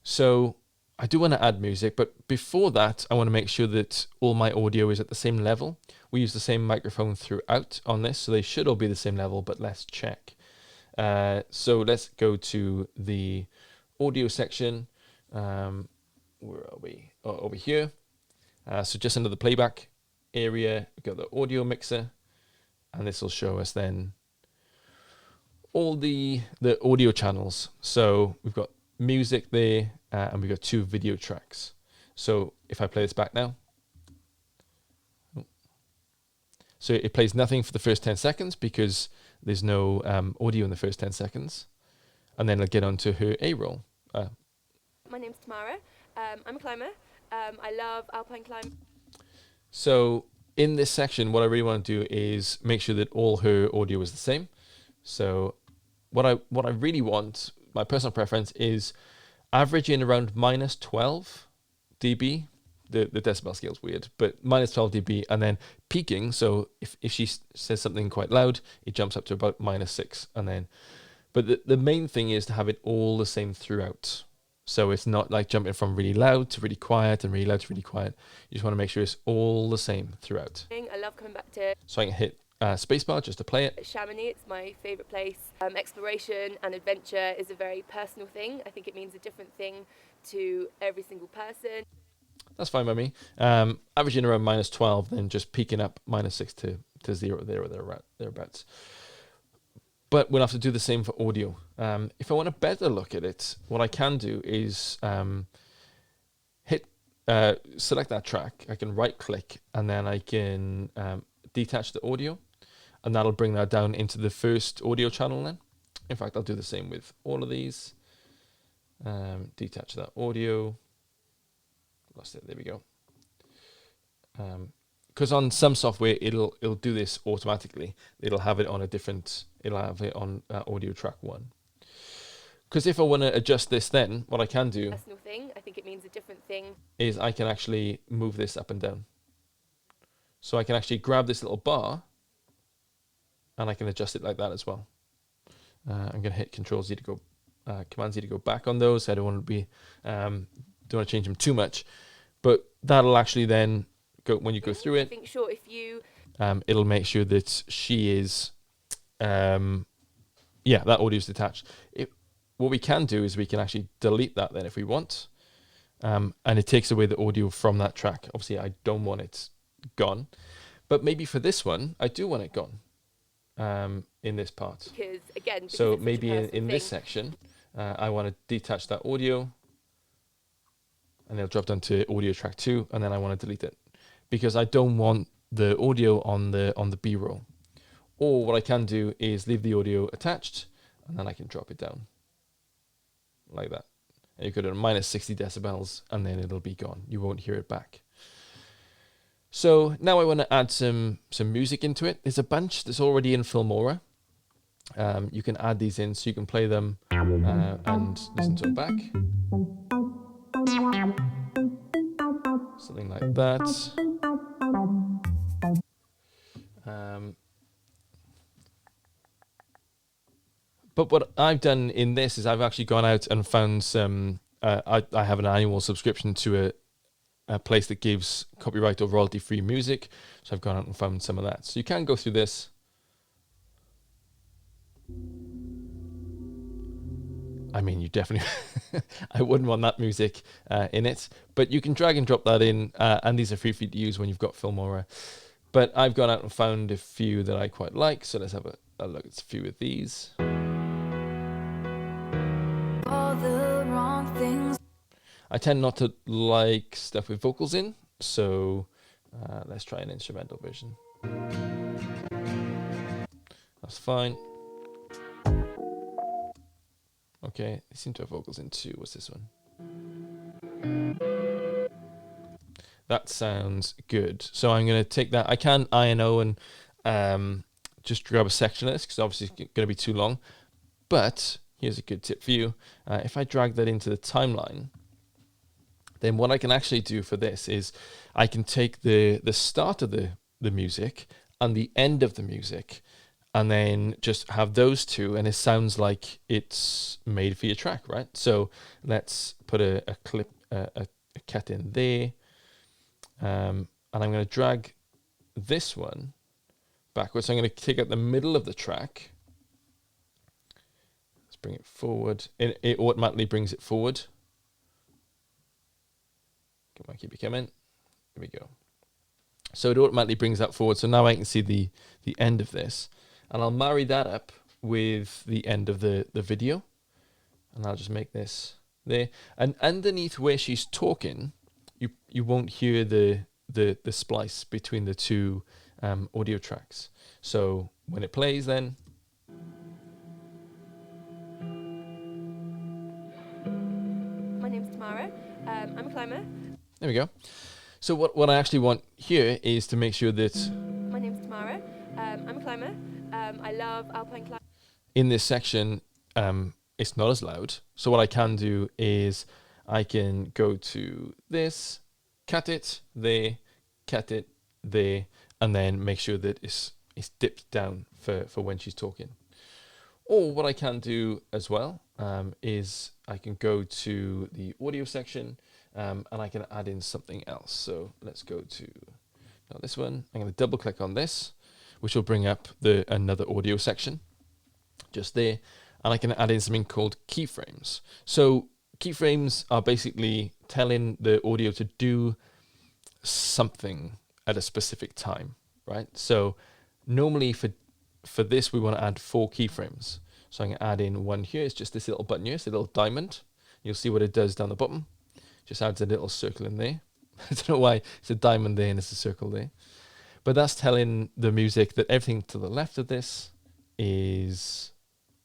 So I do want to add music, but before that, I want to make sure that all my audio is at the same level. We use the same microphone throughout on this, so they should all be the same level, but let's check. So let's go to the audio section. Where are we? Oh, over here. So just under the playback area, we've got the audio mixer, and this will show us then all the audio channels. So we've got music there, and we've got 2 video tracks. So if I play this back now, so it plays nothing for the first 10 seconds because there's no audio in the first 10 seconds, and then I'll get on to her A-roll. My name's Tamara. I'm a climber. I love alpine climbing. So in this section, what I really want to do is make sure that all her audio is the same. So what I really want, my personal preference, is average in around -12 dB. the decibel scale is weird, but minus 12 dB, and then peaking. So if she says something quite loud, it jumps up to about -6, and then. But the main thing is to have it all the same throughout. So it's not like jumping from really loud to really quiet and really loud to really quiet. You just want to make sure it's all the same throughout. I love coming back to So I can hit spacebar just to play it. Chamonix. It's my favourite place. Exploration and adventure is a very personal thing. I think it means a different thing to every single person. That's fine by me. Averaging around -12, then just peaking up -6 to 0 there or thereabouts. But we'll have to do the same for audio. If I want a better look at it, what I can do is select that track. I can right click and then I can detach the audio, and that'll bring that down into the first audio channel then. In fact, I'll do the same with all of these. Detach that audio. Lost it. There we go. Because on some software it'll do this automatically. It'll have it on audio track 1. Because if I want to adjust this, then what I can do Personal thing. I think it means a different thing. is I can actually move this up and down. So I can actually grab this little bar and I can adjust it like that as well. I'm going to hit Control Z to go, Command Z to go back on those. I don't want to be, don't want to change them too much, but that'll actually then go when you go through I it. think sure if you It'll make sure that she is, that audio is detached. What we can do is we can actually delete that then if we want, and it takes away the audio from that track. Obviously, I don't want it gone, but maybe for this one, I do want it gone in this part. because So it's such a maybe in personal this thing. section, I want to detach that audio, and it'll drop down to audio track 2, and then I want to delete it because I don't want the audio on the B-roll. Or what I can do is leave the audio attached, and then I can drop it down like that. And you could at -60 decibels, and then it'll be gone. You won't hear it back. So now I want to add some music into it. There's a bunch that's already in Filmora. You can add these in so you can play them and listen to it back. Something like that. But what I've done in this is I've actually gone out and found some. I have an annual subscription to a place that gives copyright or royalty-free music, so I've gone out and found some of that. So you can go through this. I mean, you definitely. I wouldn't want that music in it, but you can drag and drop that in, and these are free for you to use when you've got Filmora. But I've gone out and found a few that I quite like, so let's have a look at a few of these. All the wrong things. I tend not to like stuff with vocals in, so let's try an instrumental version. That's fine. Okay, they seem to have vocals in too. What's this one? That sounds good. So I'm going to take that. I can I&O and just grab a section of this because obviously it's going to be too long. But here's a good tip for you. If I drag that into the timeline, then what I can actually do for this is I can take the start of the music and the end of the music and then just have those two, and it sounds like it's made for your track, right? So let's put a cut in there. And I'm going to drag this one backwards. So I'm going to take out the middle of the track. Let's bring it forward. It automatically brings it forward. Come on, keep it coming. There we go. So it automatically brings that forward. So now I can see the end of this. And I'll marry that up with the end of the video. And I'll just make this there. And underneath where she's talking, you won't hear the splice between the two audio tracks. So when it plays then, My name's Tamara. I'm a climber. there we go. So what I actually want here is to make sure that My name's Tamara. I'm a climber. I love alpine climbing. in this section, it's not as loud. So what I can do is I can go to this, cut it there, and then make sure that it's dipped down for when she's talking. Or what I can do as well is I can go to the audio section and I can add in something else. So let's go to this one. I'm going to double click on this, which will bring up another audio section just there. And I can add in something called keyframes. So keyframes are basically telling the audio to do something at a specific time, right? So normally for this, we want to add 4 keyframes. So I'm going to add in one here. It's just this little button here. It's a little diamond. You'll see what it does down the bottom. Just adds a little circle in there. I don't know why it's a diamond there and it's a circle there. But that's telling the music that everything to the left of this is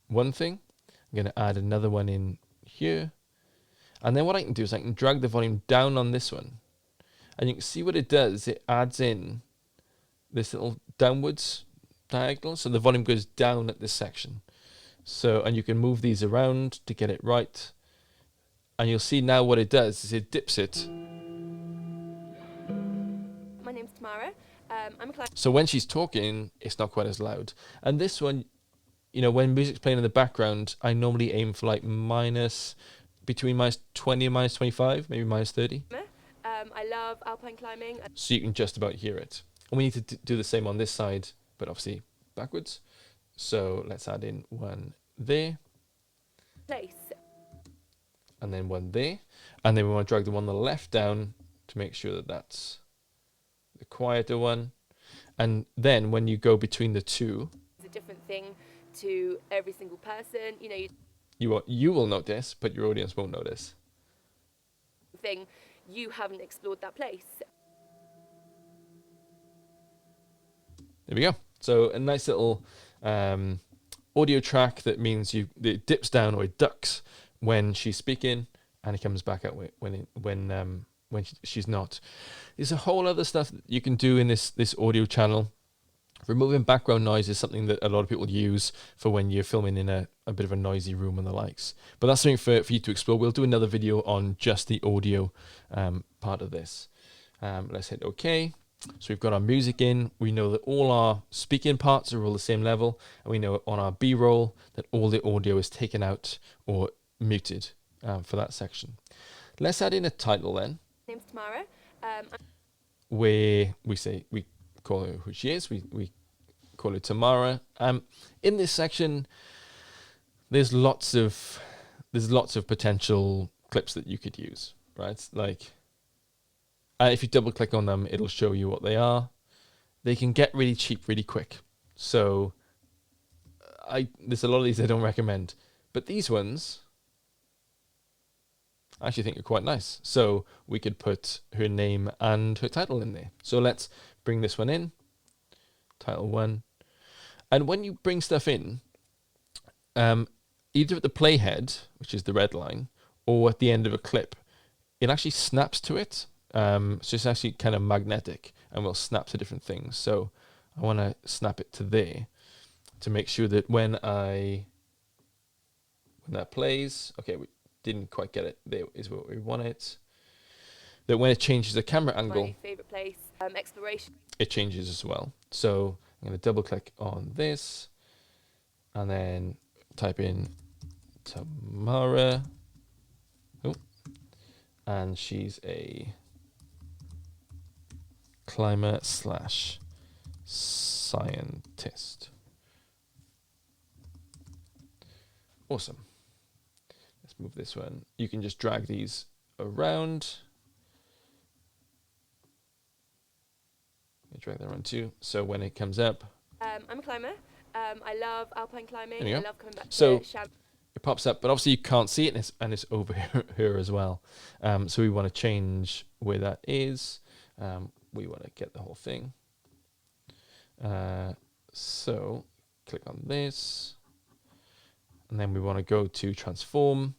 one thing. I'm going to add another one in here. And then what I can do is I can drag the volume down on this one. And you can see what it does. It adds in this little downwards diagonal. So the volume goes down at this section. So, and you can move these around to get it right. And you'll see now what it does is it dips it. My name's Tamara. I'm a client. So when she's talking, it's not quite as loud. And this one, you know, when music's playing in the background, I normally aim for like between -20 and -25, maybe -30. I love alpine climbing. So you can just about hear it. And we need to do the same on this side, but obviously backwards. So let's add in one there. Place. And then one there. And then we want to drag the one on the left down to make sure that that's the quieter one. And then when you go between the two, It's a different thing to every single person. You know, you will notice, but your audience won't notice. you haven't explored that place. There we go. So a nice little audio track that means it dips down or it ducks when she's speaking, and it comes back out when she's not. There's a whole other stuff that you can do in this audio channel. Removing background noise is something that a lot of people use for when you're filming in a bit of a noisy room and the likes. But that's something for you to explore. We'll do another video on just the audio part of this. Let's hit OK. So we've got our music in. We know that all our speaking parts are all the same level. And we know on our B-roll that all the audio is taken out or muted for that section. Let's add in a title then. My name's Tamara. Where we call her who she is. We call her Tamara. In this section, there's lots of potential clips that you could use, right? Like, if you double click on them, it'll show you what they are. They can get really cheap really quick. So there's a lot of these I don't recommend, but these ones I actually think are quite nice. So we could put her name and her title in there. So let's bring this one in, title 1. And when you bring stuff in, either at the playhead, which is the red line, or at the end of a clip, it actually snaps to it. So it's actually kind of magnetic and will snap to different things. So I want to snap it to there to make sure that when that plays, okay, we didn't quite get it. There is what we want it. That when it changes the camera angle, My favourite place. Exploration. it changes as well. So I'm going to double click on this and then type in Tamara. Oh, and she's a climber / scientist. Awesome. Let's move this one. You can just drag these around. Drag that around too. So when it comes up, I'm a climber. I love alpine climbing. There you I go. love coming back So to Sham. it pops up, but obviously you can't see it, and it's over here as well. So we want to change where that is. We want to get the whole thing. So click on this, and then we want to go to transform,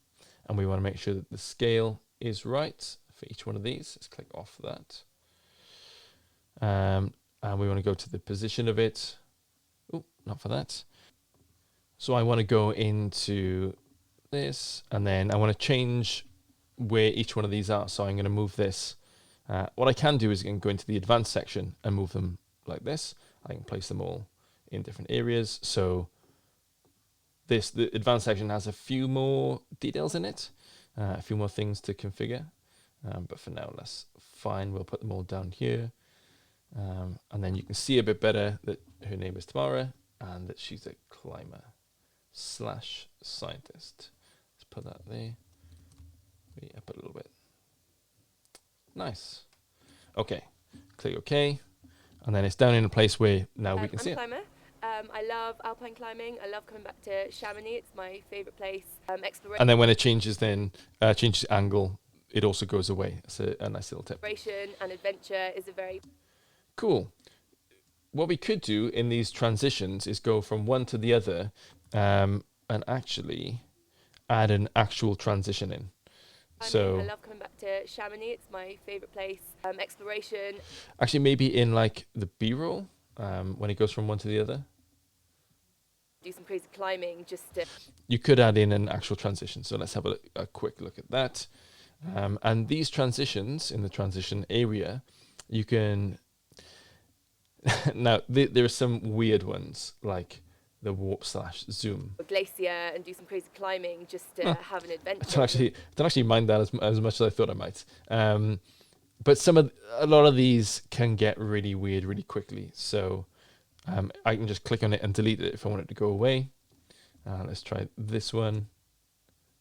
and we want to make sure that the scale is right for each one of these. Let's click off that. And we want to go to the position of it. Oh, not for that. So I want to go into this, and then I want to change where each one of these are. So I'm going to move this What I can do is I can go into the advanced section and move them like this. I can place them all in different areas. So the advanced section has a few more details in it, a few more things to configure. But for now, that's fine. We'll put them all down here. And then you can see a bit better that her name is Tamara and that she's a climber / scientist. Let's put that there. Maybe up a little bit. Nice. Okay. Click OK. And then it's down in a place where now we can see I'm a it. climber. I love alpine climbing. I love coming back to Chamonix. It's my favourite place. Exploration. And then when it changes, changes angle, it also goes away. It's a nice little tip. Exploration and adventure is a very Cool. What we could do in these transitions is go from one to the other and actually add an actual transition in. So I love coming back to Chamonix. It's my favourite place. Exploration. Actually, maybe in like the B-roll, when it goes from one to the other. Do some crazy climbing just to... You could add in an actual transition. So let's have a quick look at that. And these transitions in the transition area, you can... now, there are some weird ones, like the warp / zoom. A glacier and do some crazy climbing just to have an adventure. I don't actually mind that as much as I thought I might. But a lot of these can get really weird really quickly. So I can just click on it and delete it if I want it to go away. Let's try this one.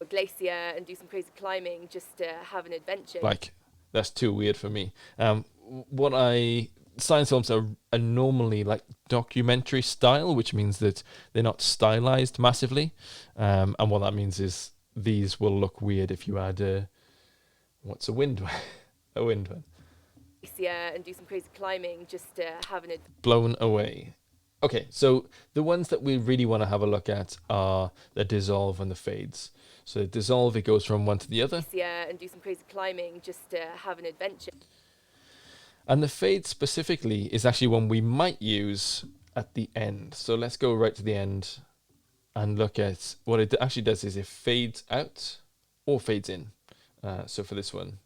A glacier and do some crazy climbing just to have an adventure. Like, that's too weird for me. Science films are normally like documentary style, which means that they're not stylized massively. And what that means is these will look weird if you add what's a wind one? A wind one. Glacier and do some crazy climbing just to have an adventure. Blown away. Okay, so the ones that we really want to have a look at are the dissolve and the fades. So the dissolve, it goes from one to the other. Glacier and do some crazy climbing just to have an adventure. And the fade specifically is actually one we might use at the end. So let's go right to the end and look at what it actually does is it fades out or fades in. So for this one,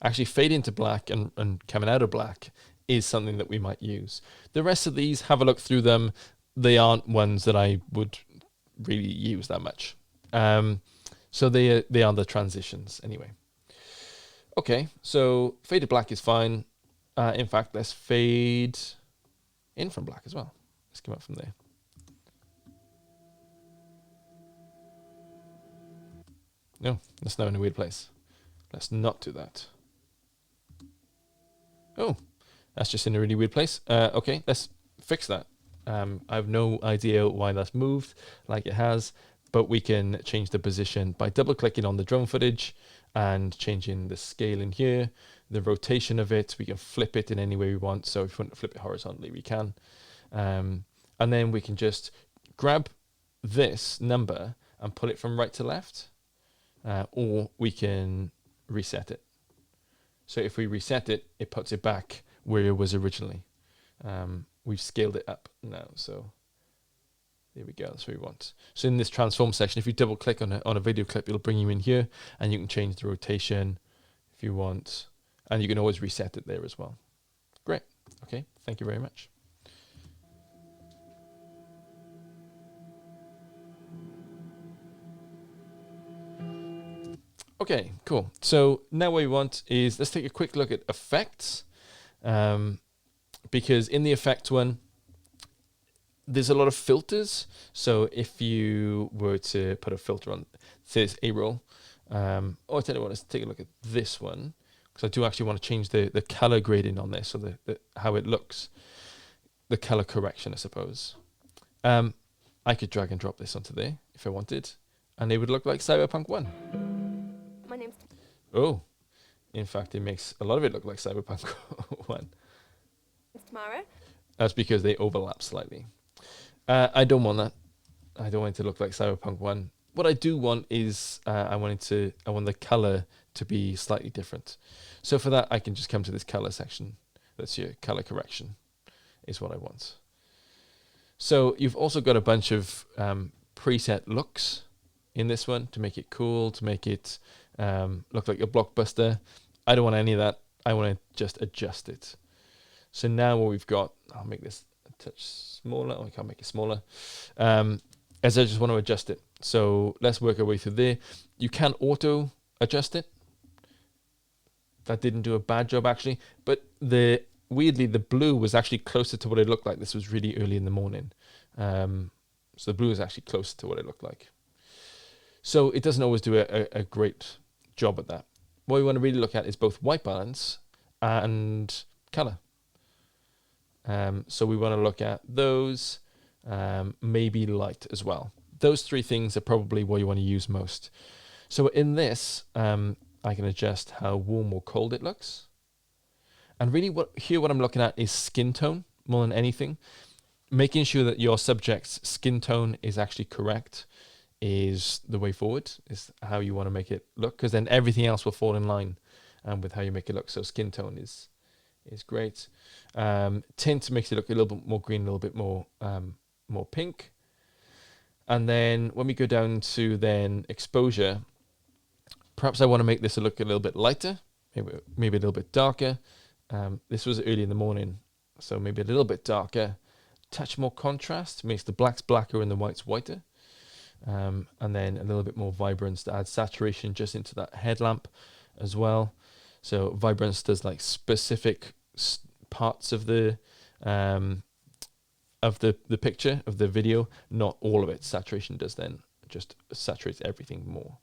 actually fade into black and coming out of black is something that we might use. The rest of these, have a look through them. They aren't ones that I would really use that much. So they are the transitions anyway. Okay, so faded black is fine. In fact, let's fade in from black as well. Let's come up from there. No, that's now in a weird place. Let's not do that. Oh, that's just in a really weird place. Okay, let's fix that. I have no idea why that's moved like it has, but we can change the position by double-clicking on the drone footage and changing the scale in here, the rotation of it. We can flip it in any way we want. So if we want to flip it horizontally, we can. And then we can just grab this number and put it from right to left, or we can reset it. So if we reset it, it puts it back where it was originally. We've scaled it up now, so there we go, that's what we want. So in this transform section, if you double click on a video clip, it'll bring you in here and you can change the rotation if you want. And you can always reset it there as well. Great. Okay, thank you very much. Okay, cool. So now what we want is, let's take a quick look at effects. Because in the effect one, there's a lot of filters. So if you were to put a filter on, say it's A-roll, I tell you what, let's take a look at this one, because I do actually want to change the color grading on this, so the how it looks, the color correction, I suppose. I could drag and drop this onto there if I wanted, and it would look like Cyberpunk 1. My name's Oh, in fact, it makes a lot of it look like Cyberpunk 1. Tamara. That's because they overlap slightly. I don't want that. I don't want it to look like Cyberpunk 1. What I do want is I want the color to be slightly different. So for that, I can just come to this color section. That's your color correction is what I want. So you've also got a bunch of preset looks in this one to make it cool, to make it look like a blockbuster. I don't want any of that. I want to just adjust it. So now what we've got, I'll make this a touch smaller. Oh, I can't make it smaller. As I just want to adjust it. So let's work our way through there. You can auto adjust it. That didn't do a bad job actually, but weirdly the blue was actually closer to what it looked like. This was really early in the morning. So the blue is actually closer to what it looked like. So it doesn't always do a great job at that. What we want to really look at is both white balance and color. So we want to look at those, maybe light as well. Those three things are probably what you want to use most. So in this, I can adjust how warm or cold it looks. And really what I'm looking at is skin tone more than anything. Making sure that your subject's skin tone is actually correct is the way forward, is how you want to make it look, because then everything else will fall in line with how you make it look. So skin tone is great. Tint makes it look a little bit more green, a little bit more pink. And then when we go down to then exposure, perhaps I want to make this look a little bit lighter, maybe a little bit darker. This was early in the morning, so maybe a little bit darker, touch more contrast, makes the blacks blacker and the whites whiter. And then a little bit more vibrance to add saturation just into that headlamp as well. So vibrance does like specific parts of the picture, of the video, not all of it. Saturation does then just saturates everything more.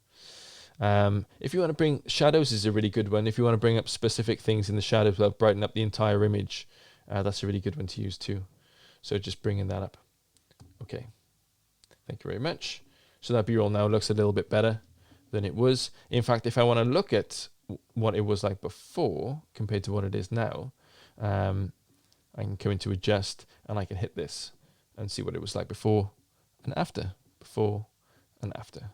If you want to bring shadows is a really good one. If you want to bring up specific things in the shadows without brighten up the entire image, that's a really good one to use too. So just bringing that up. Okay, thank you very much. So that B-roll now looks a little bit better than it was. In fact, if I want to look at what it was like before compared to what it is now, I can come into adjust and I can hit this and see what it was like before and after. Before and after.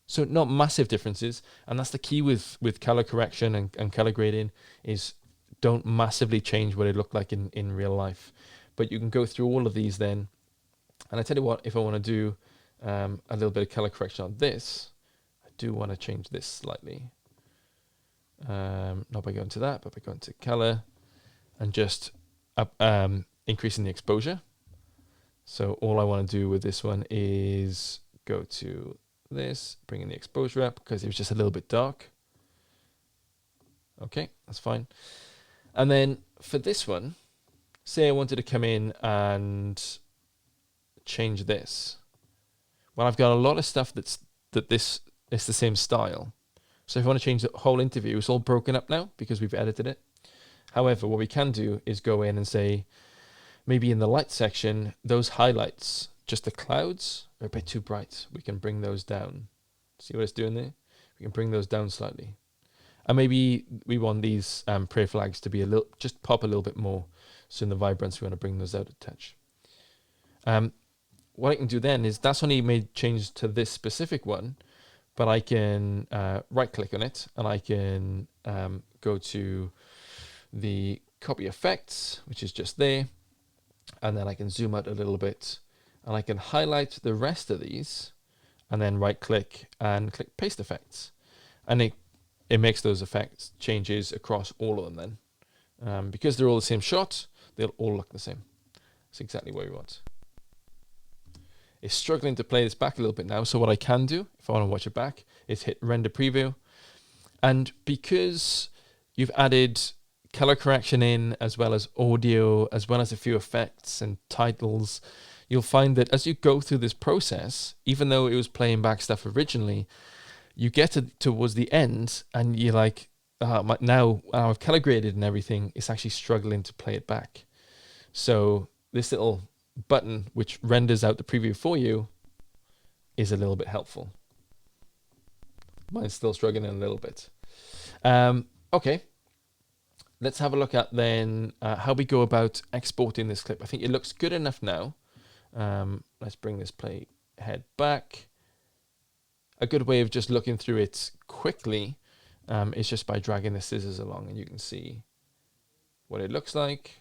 So not massive differences, and that's the key with color correction and color grading, is don't massively change what it looked like in real life. But you can go through all of these then. And I tell you what, if I want to do a little bit of color correction on this, I do want to change this slightly. Not by going to that, but by going to color and just increasing the exposure. So all I want to do with this one is go to this, bringing the exposure up because it was just a little bit dark. Okay, that's fine. And then for this one, say I wanted to come in and change this. Well, I've got a lot of stuff that this is the same style. So if I want to change the whole interview, it's all broken up now because we've edited it. However, what we can do is go in and say, maybe in the light section, those highlights, just the clouds, are a bit too bright. We can bring those down. See what it's doing there? We can bring those down slightly. And maybe we want these prayer flags to be just pop a little bit more. So in the vibrance, we want to bring those out a touch. What I can do then is that's only made changes to this specific one, but I can right click on it and I can go to the copy effects, which is just there. And then I can zoom out a little bit and I can highlight the rest of these and then right click and click paste effects. And it makes those effects changes across all of them then. Because they're all the same shot, they'll all look the same. That's exactly what we want. It's struggling to play this back a little bit now. So what I can do, if I want to watch it back, is hit render preview. And because you've added color correction in, as well as audio, as well as a few effects and titles, you'll find that as you go through this process, even though it was playing back stuff originally, you get towards the end and you're like, now I've color graded and everything, it's actually struggling to play it back. So this little button which renders out the preview for you is a little bit helpful. Mine's still struggling a little bit. Okay, let's have a look at then how we go about exporting this clip. I think it looks good enough now. Let's bring this playhead back. A good way of just looking through it quickly is just by dragging the scissors along and you can see what it looks like.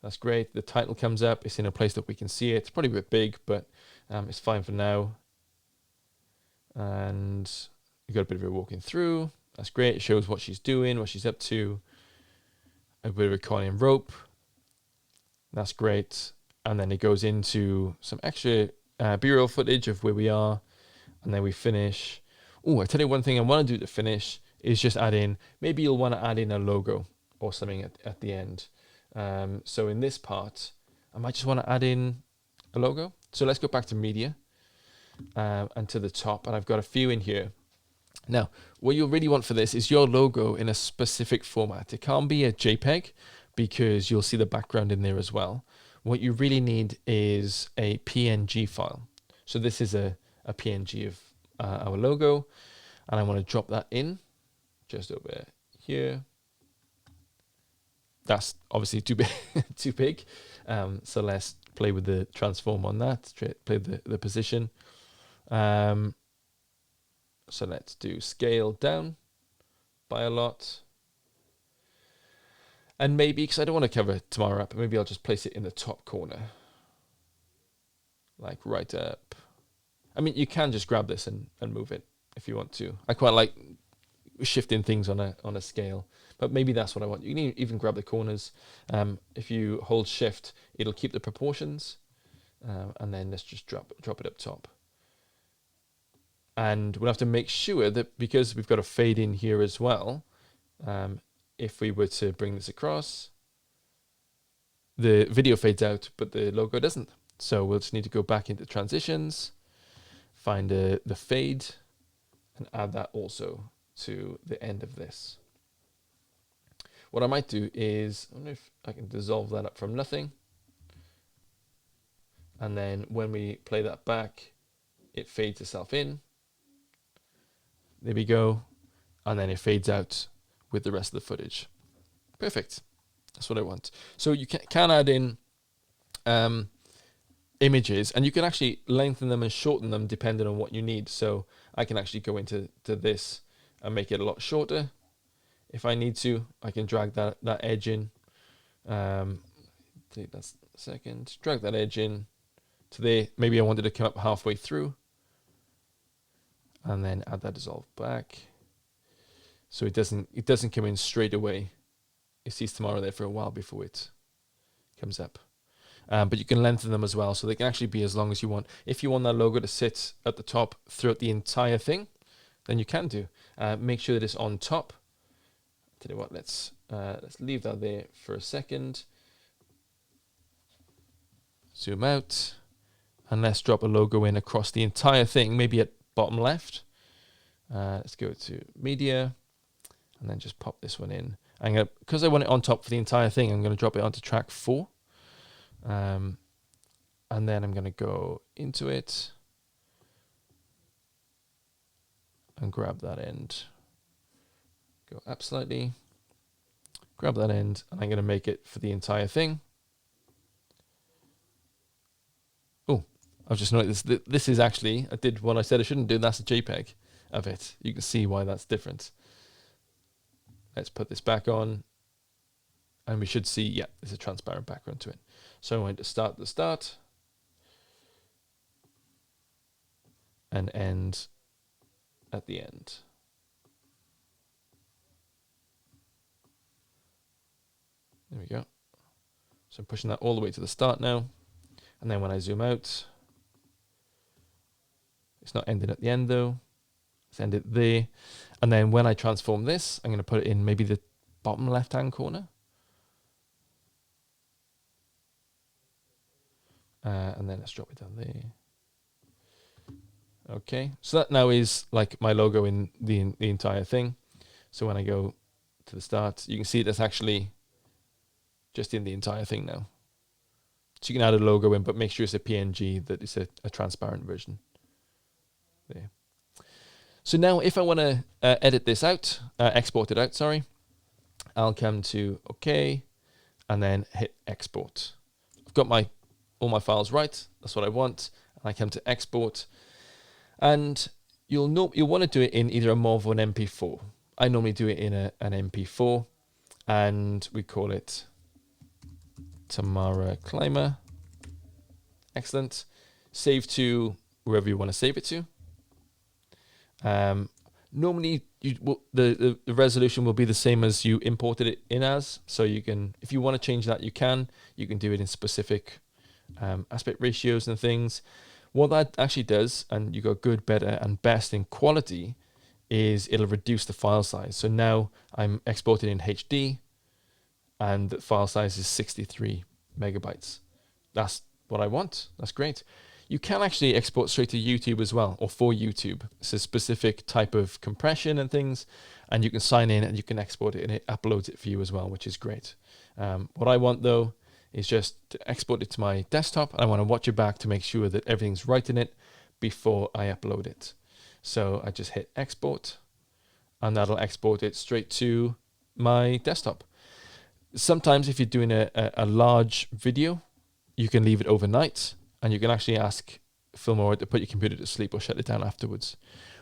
That's great. The title comes up. It's in a place that we can see it. It's probably a bit big, but it's fine for now. And you got a bit of her walking through. That's great. It shows what she's doing, what she's up to. A bit of accordion rope. That's great. And then it goes into some extra B-roll footage of where we are. And then we finish. Oh, I tell you one thing I want to do to finish is just add in, maybe you'll want to add in a logo or something at the end. So in this part, I might just want to add in a logo. So let's go back to media and to the top. And I've got a few in here. Now, what you really want for this is your logo in a specific format. It can't be a JPEG because you'll see the background in there as well. What you really need is a PNG file. So this is a PNG of our logo, and I want to drop that in just over here. That's obviously too big, too big. So let's play with the transform on that, play the position. So let's do scale down by a lot. And maybe, because I don't want to cover Filmora up, maybe I'll just place it in the top corner. Like right up. I mean, you can just grab this and move it if you want to. I quite like shifting things on a scale, but maybe that's what I want. You can even grab the corners. If you hold shift, it'll keep the proportions. And then let's just drop it up top. And we'll have to make sure that because we've got a fade in here as well, if we were to bring this across, the video fades out, but the logo doesn't. So we'll just need to go back into transitions, find the fade, and add that also to the end of this. What I might do is, I wonder if I can dissolve that up from nothing. And then when we play that back, it fades itself in. There we go. And then it fades out with the rest of the footage. Perfect. That's what I want. So you can add in images, and you can actually lengthen them and shorten them depending on what you need. So I can actually go into this and make it a lot shorter. If I need to, I can drag that edge in. Take that a second. Drag that edge in to there. Maybe I wanted to come up halfway through. And then add that dissolve back. So it doesn't come in straight away. It sees Filmora there for a while before it comes up. But you can lengthen them as well, so they can actually be as long as you want. If you want that logo to sit at the top throughout the entire thing, then you can do. Make sure that it's on top. Tell you what, let's leave that there for a second. Zoom out, and let's drop a logo in across the entire thing, maybe at bottom left. Let's go to media, and then just pop this one in. Because I want it on top for the entire thing, I'm going to drop it onto track 4. And then I'm going to go into it and grab that end. Go up slightly, grab that end, and I'm going to make it for the entire thing. Oh, I've just noticed this is actually, I did what I said I shouldn't do. That's a JPEG of it. You can see why that's different. Let's put this back on, and we should see, yeah, there's a transparent background to it. So I'm going to start the start and end at the end. There we go. So I'm pushing that all the way to the start now. And then when I zoom out, it's not ending at the end though. It's ended there. And then when I transform this, I'm going to put it in maybe the bottom left-hand corner. And then let's drop it down there. Okay, so that now is like my logo in the entire thing. So when I go to the start, you can see that's actually just in the entire thing now. So you can add a logo in, but make sure it's a PNG, that it's a transparent version. There. So now if I want to edit this out, export it out, sorry, I'll come to OK, and then hit export. I've got all my files right. That's what I want. And I come to export, and you'll want to do it in either a MOV or an MP4. I normally do it in an MP4, and we call it Filmora Climber. Excellent. Save to wherever you want to save it to. Normally, the resolution will be the same as you imported it in as. So you can, if you want to change that, you can. You can do it in specific aspect ratios and things. What that actually does, and you got good, better, and best in quality, is it'll reduce the file size. So now I'm exporting in HD, and the file size is 63 megabytes. That's what I want. That's great. You can actually export straight to YouTube as well, or for YouTube. It's a specific type of compression and things, and you can sign in and you can export it, and it uploads it for you as well, which is great. What I want though is just to export it to my desktop. I want to watch it back to make sure that everything's right in it before I upload it. So I just hit export, and that'll export it straight to my desktop. Sometimes if you're doing a large video, you can leave it overnight, and you can actually ask Filmora to put your computer to sleep or shut it down afterwards,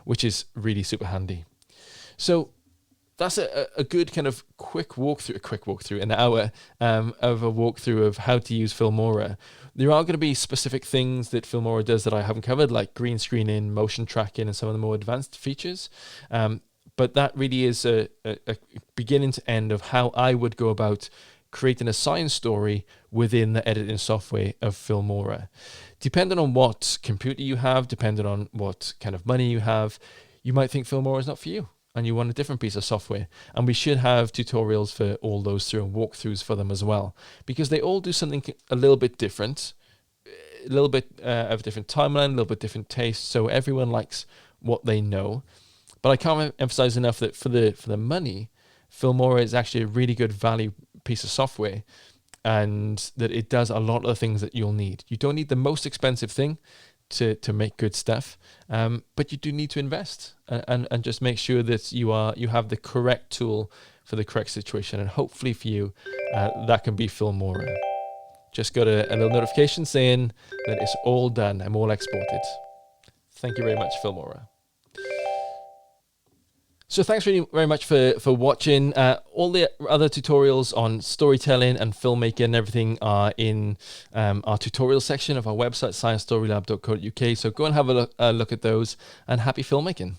which is really super handy. So that's a good kind of quick walkthrough, an hour of a walkthrough of how to use Filmora. There are going to be specific things that Filmora does that I haven't covered, like green screening, motion tracking, and some of the more advanced features. But that really is a beginning to end of how I would go about creating a science story within the editing software of Filmora. Depending on what computer you have, depending on what kind of money you have, you might think Filmora is not for you, and you want a different piece of software. And we should have tutorials for all those through and walkthroughs for them as well, because they all do something a little bit different, a little bit of a different timeline, a little bit different taste. So everyone likes what they know. But I can't emphasize enough that for the money, Filmora is actually a really good value piece of software, and that it does a lot of the things that you'll need. You don't need the most expensive thing to make good stuff, but you do need to invest and just make sure that you have the correct tool for the correct situation. And hopefully for you, that can be Filmora. Just got a little notification saying that it's all done. I'm all exported. Thank you very much, Filmora. So thanks really very much for watching. All the other tutorials on storytelling and filmmaking and everything are in our tutorial section of our website, sciencestorylab.co.uk. So go and have a look at those, and happy filmmaking.